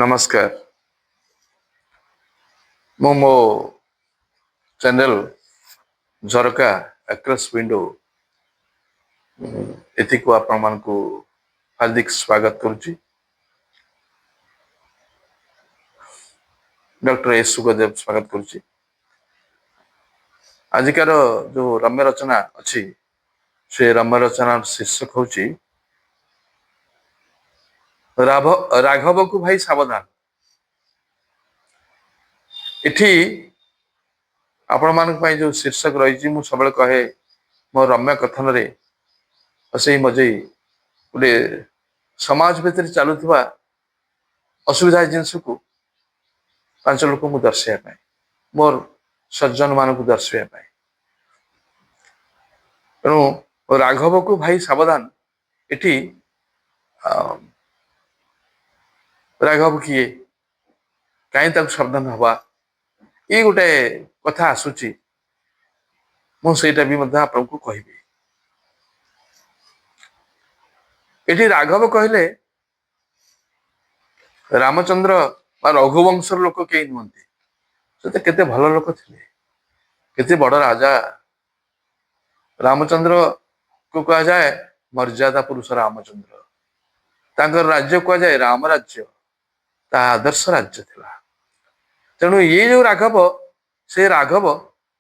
नमस्कार। मो मो चैनल झरका अक्रॉस विंडो एथि को आपण मान को हार्दिक स्वागत करुच्ची। डॉक्टर एस सुखदेव स्वागत करुच्ची। आजिकार जो रम्य रचना अच्छी से रम्य रचना शीर्षक हूँ राघव को भाई सावधान। इठी आपण मान जो शीर्षक रही मु सब कहे मो रम्य कथन रे हसई मजई गोटे समाज भितर चलुवा असुविधा जिनस को पांच लोक को दर्शाइबा मोर सज्जन मान को दर्शाइबा तेणु राघव को भाई सावधान। इठी राघव किए कहीं सावधान हवा ये गोटे कथा आसूची मुझा भी आपको कहबी। एठी राघव कहले रामचंद्र रघुवंशर लोक कई नुहति से केते भल लोक थे केते बड़ राजा। रामचंद्र को कहा जाए मर्यादा पुरुष रामचंद्र तांकर राज्य कहा जाए राम राज्य ता आदर्श राज्य थिला। तेणु ये जो राघव से राघव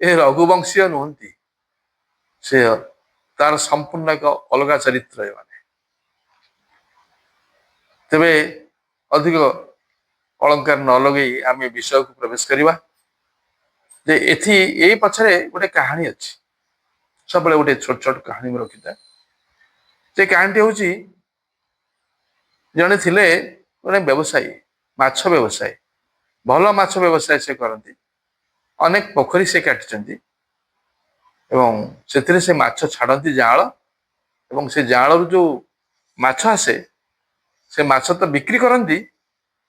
ए रघुवंशीय नुहति से तार संपूर्ण एक अलग चरित्र माने तेरे अधिक अलंकार न लगे आम विषय को प्रवेश करवा जे एथि ए पछरे गोटे कहानी अच्छी सब गोटे छोट छोट कहानी में रखी था। से कहानी हूँ जड़े थिले गोटे व्यवसायी माछ व्यवसायी भल माछ व्यवसाय से करती अनेक पोखरी से काटिचंती एवं से माछ छाड़ती जाल एवं से जाल जो माछ आसे से माछ तो बिक्री करती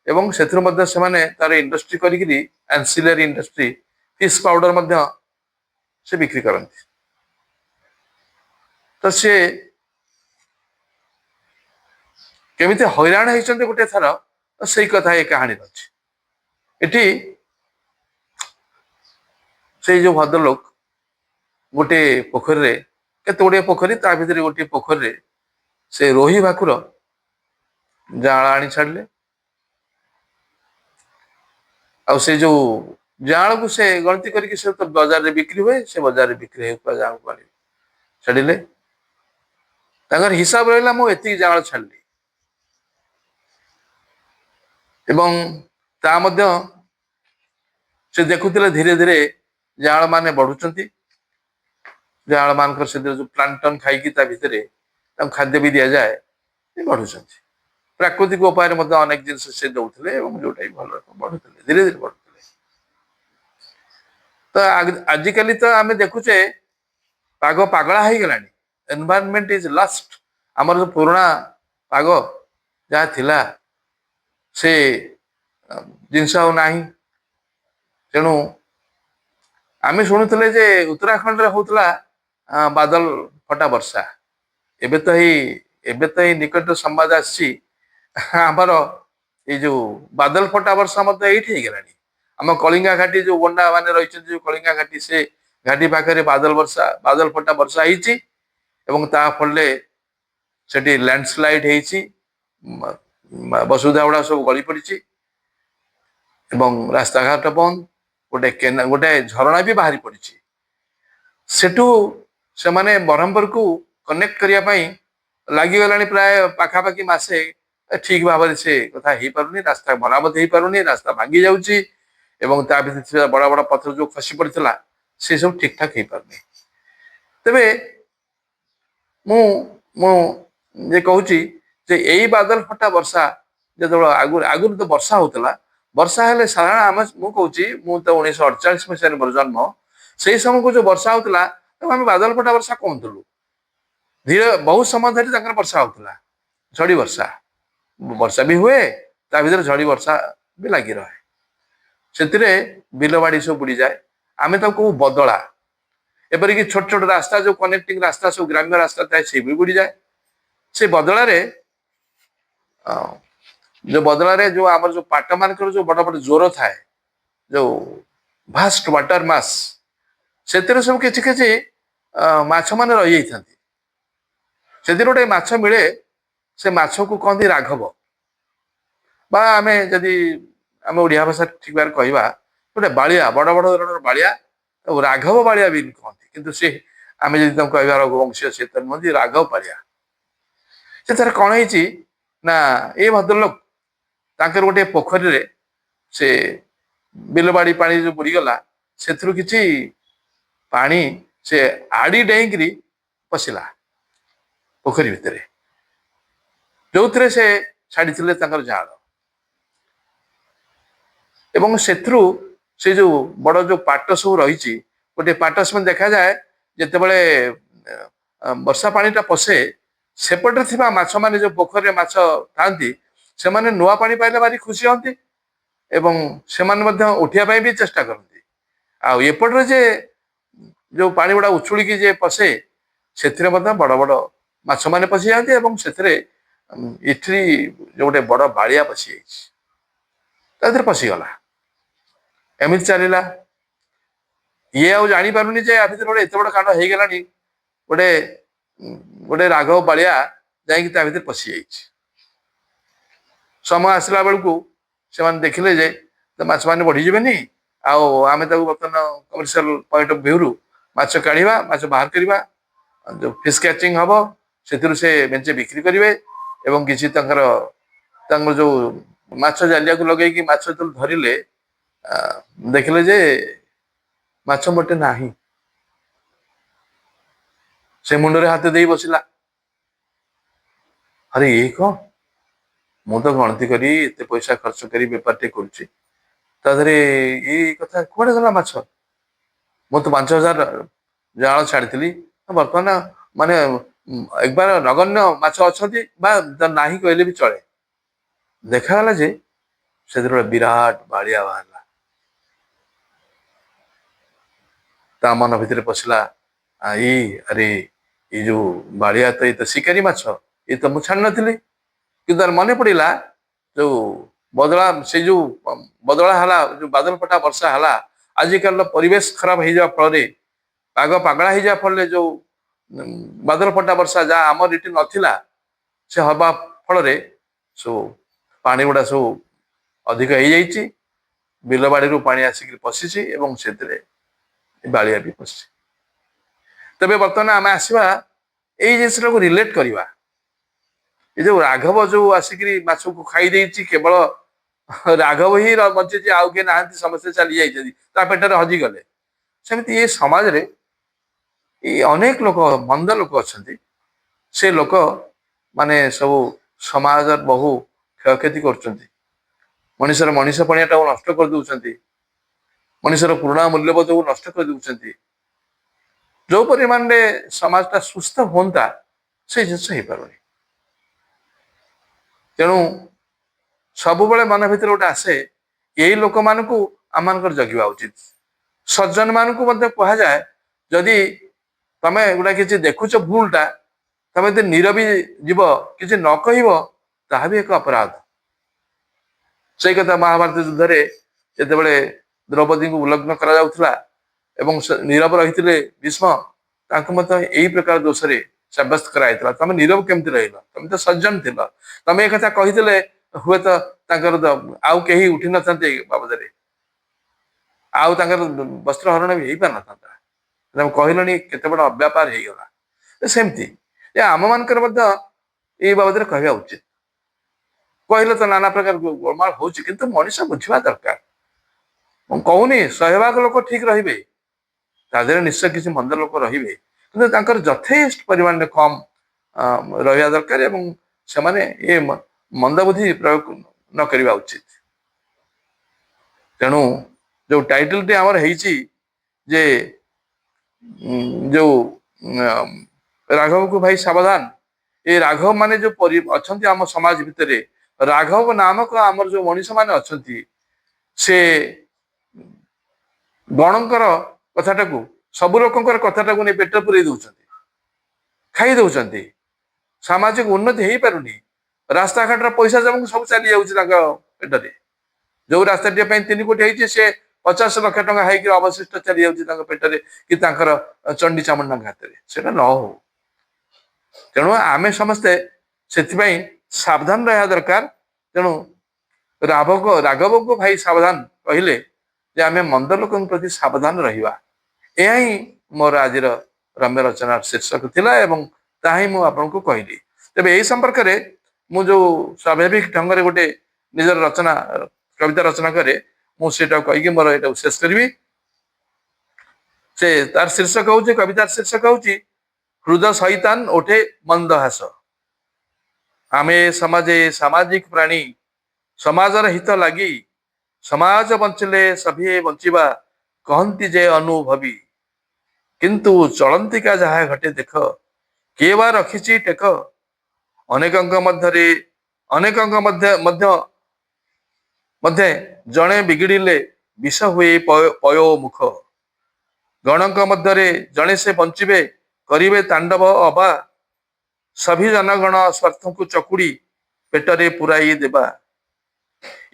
एवं से तार इंडस्ट्री करी एंसिलरी इंडस्ट्री फिश पाउडर मध्य से बिक्री करती। तो सी केमिति हैरान होती गोटे थर तो से कथा ये कहानी अच्छी। इटी से जो भद्रलोक गोटे पोखरी केते गुड़े पोखरी ता भीतर गोटे पोखरी से रोही भाकुर जाल आनी छाड़ले आ से जो जाल को से गणती करके से तो बाजार रे बिक्री हुए से बाजार रे बिक्री हो जाल को छाड़िले तांगर हिसाब रहा मु एति जाल छाड़ली एवं ता मध्य से देखुले धीरे धीरे जाल माने बढ़ुचंती जाल मान से जो प्लांटन खाई भितर खाद्य भी दि जाए बढ़ुचंती प्राकृतिक उपाय अनेक जिन से दौले जोटा भल बढ़ुले धीरे धीरे बढ़ुले। तो आजिकल तो आम देखुचे पाग पगला हो गला एनवायरनमेंट इज लास्ट आमर जो पुराणा पाग जहाँ थिला से जिनस ना तेणु आम शुणुले जे उत्तराखंड होता बादल फटा वर्षा एबे तो ही निकट संवाद आमर ये जो बादल फटा वर्षा मत ये आम कलिंगा घाटी जो बंडा मान रही जो कलिंगा घाटी से घाटी पाखे बादल फटा वर्षा होल से लैंडस्लाइड बसुधा गुड़ा सब गली पड़ी रास्ता घाट बंद गोटे झरणा भी बाहरी पड़ी सेठू से माने ब्रह्मपुर को कनेक्ट करने लगिगला प्राय पाखापाखि मसे ठीक भाव से कथा हो पारुनी रास्ता मरामत हो पारुनी रास्ता भांगी जाऊँगी बड़ बड़ पथर जो खसी पड़ा से सब ठीक ठाक हो पारुनी। तेबे मु कहूँ यही बादल फटा वर्षा जो आगुरी तो वर्षा होता वर्षा हेले साधारण आम मुझे तो 1948 मसीह मोर जन्म से समय को जो वर्षा होता आम बादल फटा वर्षा कहूँ धीरे बहुत समय धरी वर्षा होता झड़ी वर्षा वर्षा भी हुए ता भीतर झड़ी वर्षा भी लगी रहे से बिलबाड़ी सब बुड़ी जाए आम कहूँ बदला एपरिक छोट छोट रास्ता जो कनेक्टिंग रास्ता सब ग्राम्य रास्ता थाए से भी बुड़ी जाए से बदल जो बदल जो आम जो पाट मानकर जो बड़ बड़ जोर थाए जो भास्ट वाटर मास से सब किसी किसी माछ मान रही से गोटे माछ मिले से माछ को कहते राघव बा आमे जदि आम ओडिया भाषा ठीक भाव कहवा गोटे बालिया बड़ बड़ धरण बालिया राघव बालिया भी कहते किंतु सी आम जब कह रघुवंशी से नुहति राघव बालिया से तार कौन है ना ये भद्रलोक तांकर गोटे पोखरी रे से बिलबाड़ी पानी जो बुड़ीगला से किसी पानी से आड़ी डेईकरी पशिला पोखरी भितर जो थे से छाड़ी जाल एवं से जो बड़ जो पाट सब रही गोटे पाट से देखा जाए जिते बड़े वर्षा पानीटा पशे सेपटे थी माछ मैंने जो पोखरी माछ था से मैंने नुआ पानी पाइले भारी खुशी हमें एवं से उठापी भी चेष्टा करती आएपटे जे जो पानी गुड़ा उछुड़ी जे पशे से बड़ बड़ माछ मैंने पशि जाती इठी जो गोटे बड़ बाड़िया पशि जाती पशिगला एमती चलला ये आ जानी पारुनी जे भर गोटे एत बड़ कांड हो गला गोटे गोटे राघव बाड़िया जा पशि जा समय आसला बेलू से देखिले जे तो माछ मैंने बढ़ीजे आम बर्तमान कमर्शियल पॉइंट ऑफ व्यू रु माछ काढ़ा माछ बाहर करवा जो फिश कैचिंग हम से बेचे बिक्री करेंगे एवं किसी जो माछ जालिया को लगे माछ जो धरिले देखिले जे माछ मोटे नाही से मुंडरे हाथ दे बसला अरे ये कौन मु तो गणति करी एते पैसा खर्च करी बेपारटे करुच्ची ताधरे ये कथा कुआडे गला माछ मु तो 5000 जाल छाड़ी बर्तमान माने एक बार नगण्य माछ अच्छा नाही कहले भी चले देखागला जे से विराट बाड़िया बाहर ता मन भितर पशिला अरे ये जो बाड़िया तो ये तो शिकारी माछ ये तो मुझे छाड़ नी कि मन पड़ा जो बदला से जो बदला है जो बादल फटा वर्षा है आजिकल परिवेश खराब हो फल पाग पगड़ा हो फल जो बादल फटा वर्षा जहाँ आम ये नाला से हवा फल सब पानी गुड़ा सब अधिक हो जा बिल बाड़ी पानी आसिक पशिची से बाड़िया भी पशि तबे बर्तमान आम आसवा यही जिनसा को रिलेट करवा ये जो राघव जो आसिक माछ को खाई केवल राघव ही बचे आउ किए ना समस्ते चली जाता पेटर हजिगले सेमती ये समाज रे ये अनेक लोक मंद लोक अच्छा से लोक माने सब समाज बहु क्षयक्षति कर मनीषर मनीष पणियाटा नष्ट कर दौरान मनीषर पुराणा मूल्यबोध को नष्ट कर दौरान जो परिमाण में समाजटा सुस्थ होता से जिस हो पार तेणु सब मन भर गोटे आसे यही लोक मान आम जगवा उचित सज्जन मान कह जाए जदि तमें गोटा किसी देखुच भूलटा तमें यदि नीरवी जीव किसी न कह भी एक अपराध से कथा महाभारत युद्ध जिते द्रौपदी को उल्लग्न करा नीरव रही भीष्म यही प्रकार दोष सब्यस्त कराई तमें नीरव केमती रही तुम तो सज्जन थी तमें एक कथा कही हुए तो आउ कहीं उठी न था बाबद आउ वस्त्र हरण भी हो पार ना कहल केत बड़ अव्यापार हो गला सेमती आम मानक ये बाबद कहवा उचित कहले तो नाना प्रकार गोलमाल हो मनीष बुझा दरकार कहूनी 100 भाग लोक ठीक रे तादेह निश्चय किसी मंद लोक रे कि यथेष्ट परिमाण कम रहा दरकार से ये मंद बुद्धि प्रयोग न करवा उचित तेणु जो टाइटल टी आमर जे जो राघव को भाई सावधान ये राघव माने जो अच्छा आम समाज भितर राघव नामक आमर जो मनीष माने अच्छा से गणकर कथाटा को सब लोकंर कथाटा को नहीं पेट पूरे दौरान खाई दौरान सामाजिक उन्नति हो पारुनी ରାସ୍ତାଘାଟର ପଇସା ଜମକୁ ସବୁ ଚାଲି ଯାଉଛି ତାଙ୍କ ପେଟରେ। ଯୋଉ ରାସ୍ତାଟିଏ ପାଇଁ 3 କୋଟି ହେଇଛି ସେ 50 ଲକ୍ଷ ଟଙ୍କା ହେଇକି ଅବଶିଷ୍ଟ ଚାଲି ଯାଉଛି ତାଙ୍କ ପେଟରେ କି ତାଙ୍କର ଚଣ୍ଡୀ ଚାମୁଣ୍ଡାଙ୍କ ହାତରେ। ସେଟା ନ ହଉ। ତେଣୁ ଆମେ ସମସ୍ତେ ସେଥିପାଇଁ ସାବଧାନ ରହିବା ଦରକାର। ତେଣୁ ରାଘବଙ୍କୁ ଭାଇ ସାବଧାନ କହିଲେ ଯେ ଆମେ ମନ୍ଦ ଲୋକଙ୍କ ପ୍ରତି ସାବଧାନ ରହିବା। ଏହା ହିଁ ମୋର ଆଜିର ରମ୍ୟ ରଚନାର ଶୀର୍ଷକ ଥିଲା ଏବଂ ତାହା ହିଁ ମୁଁ ଆପଣଙ୍କୁ କହିଲି। ତେବେ ଏହି ସମ୍ପର୍କରେ ମୁଁ ଯୋଉ ସ୍ୱାଭାବିକ ଢଙ୍ଗରେ ଗୋଟେ ନିଜର ରଚନା କବିତା ରଚନା କରେ ମୁଁ ସେଇଟାକୁ କହିକି ମୋର ଏଇଟାକୁ ଶେଷ କରିବି। ସେ ତାର ଶୀର୍ଷକ ହଉଛି କବିତାର ଶୀର୍ଷକ ହଉଛି ହୃଦ ସୈତାନ ଓଠେ ମନ୍ଦହାସ। ଆମେ ସମାଜେ ସାମାଜିକ ପ୍ରାଣୀ ସମାଜର ହିତ ଲାଗି ସମାଜ ବଞ୍ଚିଲେ ସଭିଏ ବଞ୍ଚିବା କହନ୍ତି ଯେ ଅନୁଭବୀ। କିନ୍ତୁ ଚଳନ୍ତିକା ଯାହା ଘଟେ ଦେଖ କିଏ ବା ରଖିଛି ଟେକ। ଅନେକଙ୍କ ମଧ୍ୟରେ ଅନେକଙ୍କ ମଧ୍ୟ ଜଣେ ବିଗିଡ଼ିଲେ ବିଷ ହୁଏ ପୟୋମୁଖ। ଗଣଙ୍କ ମଧ୍ୟରେ ଜଣେ ସେ ବଞ୍ଚିବେ କରିବେ ତାଣ୍ଡବ ଅବା। ସଭି ଜନଗଣ ସ୍ୱାର୍ଥକୁ ଚକୁଡ଼ି ପେଟରେ ପୁରାଇ ଦେବା।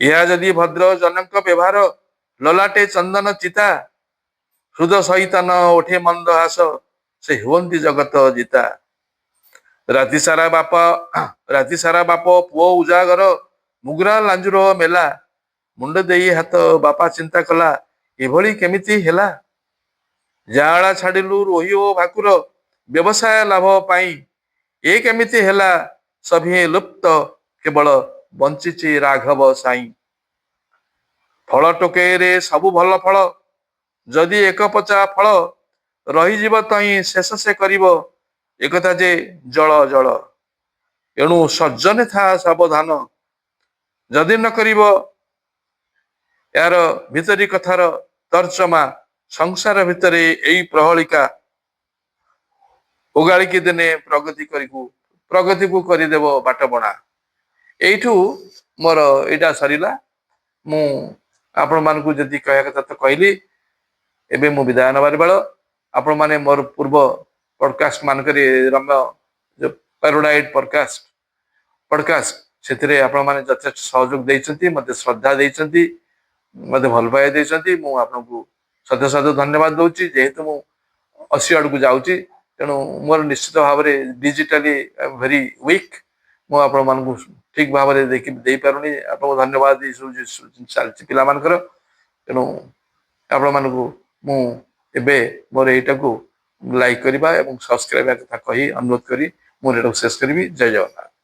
ଏହା ଯଦି ଭଦ୍ର ଜନକ ବ୍ୟବହାର ଲଲାଟେ ଚନ୍ଦନ ଚିତା। ହୃଦ ସୈତାନ ଓଠେ ମନ୍ଦ ହାସ ସେ ହୁଅନ୍ତି ଜଗତ ଜିତା। ରାତି ସାରା ବାପ ପୁଅ ଉଜାଗର ମୁଗୁରା ଲାଞ୍ଜୁର ମେଲା। ମୁଣ୍ଡ ଦେଇ ହାତ ବାପା ଚିନ୍ତା କଲା ଏଭଳି କେମିତି ହେଲା। ଜାଆଁଳା ଛାଡ଼ିଲୁ ରୋହି ଓ ଭାକୁର ବ୍ୟବସାୟ ଲାଭ ପାଇଁ। ଏ କେମିତି ହେଲା ସଭିଏ ଲୁପ୍ତ କେବଳ ବଞ୍ଚିଛି ରାଘବ ସାଇଁ। ଫଳ ଟୋକେଇରେ ସବୁ ଭଲ ଫଳ ଯଦି ଏକ ପଚା ଫଳ। ରହିଯିବ ତହିଁ ଶେଷ ସେ କରିବ ଏକଥା ଯେ ଜଳ ଜଳ। ଏଣୁ ସଜ୍ଜନେ ଥା ସାବଧାନ ଯଦି ନ କରିବ ଏହାର ଭିତରି କଥାର ତର୍ଜମା। ସଂସାର ଭିତରେ ଏଇ ପ୍ରହଳିକା ଓଗାଳିକି ଦିନେ ପ୍ରଗତିକୁ କରିଦେବ ବାଟ ବଣା। ଏଇଠୁ ମୋର ଏଇଟା ସରିଲା। ମୁଁ ଆପଣମାନଙ୍କୁ ଯଦି କହିବା କଥା ତ କହିଲି। ଏବେ ମୁଁ ବିଦାୟ ନେବାର ବେଳ। ଆପଣମାନେ ମୋର ପୂର୍ବ ପଡକାଷ୍ଟ ମାନଙ୍କରେ ରମ୍ୟ ଯୋଉ ପାରୋଡାଇଡ୍ ପଡକାଷ୍ଟ ସେଥିରେ ଆପଣମାନେ ଯଥେଷ୍ଟ ସହଯୋଗ ଦେଇଛନ୍ତି ମତେ ଶ୍ରଦ୍ଧା ଦେଇଛନ୍ତି ମତେ ଭଲ ପାଇବା ଦେଇଛନ୍ତି। ମୁଁ ଆପଣଙ୍କୁ ଶତ ଶତ ଧନ୍ୟବାଦ ଦଉଛି। ଯେହେତୁ ମୁଁ 80 ଆଡକୁ ଯାଉଛି ତେଣୁ ମୋର ନିଶ୍ଚିତ ଭାବରେ ଡିଜିଟାଲି ଭେରି ୱିକ୍। ମୁଁ ଆପଣମାନଙ୍କୁ ଠିକ ଭାବରେ ଦେଇପାରୁନି। ଆପଣଙ୍କୁ ଧନ୍ୟବାଦ ଏଇ ସବୁ ଚାଲିଛି ପିଲାମାନଙ୍କର। ତେଣୁ ଆପଣମାନଙ୍କୁ ମୁଁ ଏବେ ମୋର ଏଇଟାକୁ ଲାଇକ୍ କରିବା ଏବଂ ସବସ୍କ୍ରାଇବ କଥା କହି ଅନୁରୋଧ କରି ମୁଁ ଏଇଟାକୁ ଶେଷ କରିବି। ଜୟ ଜଗନ୍ନାଥ।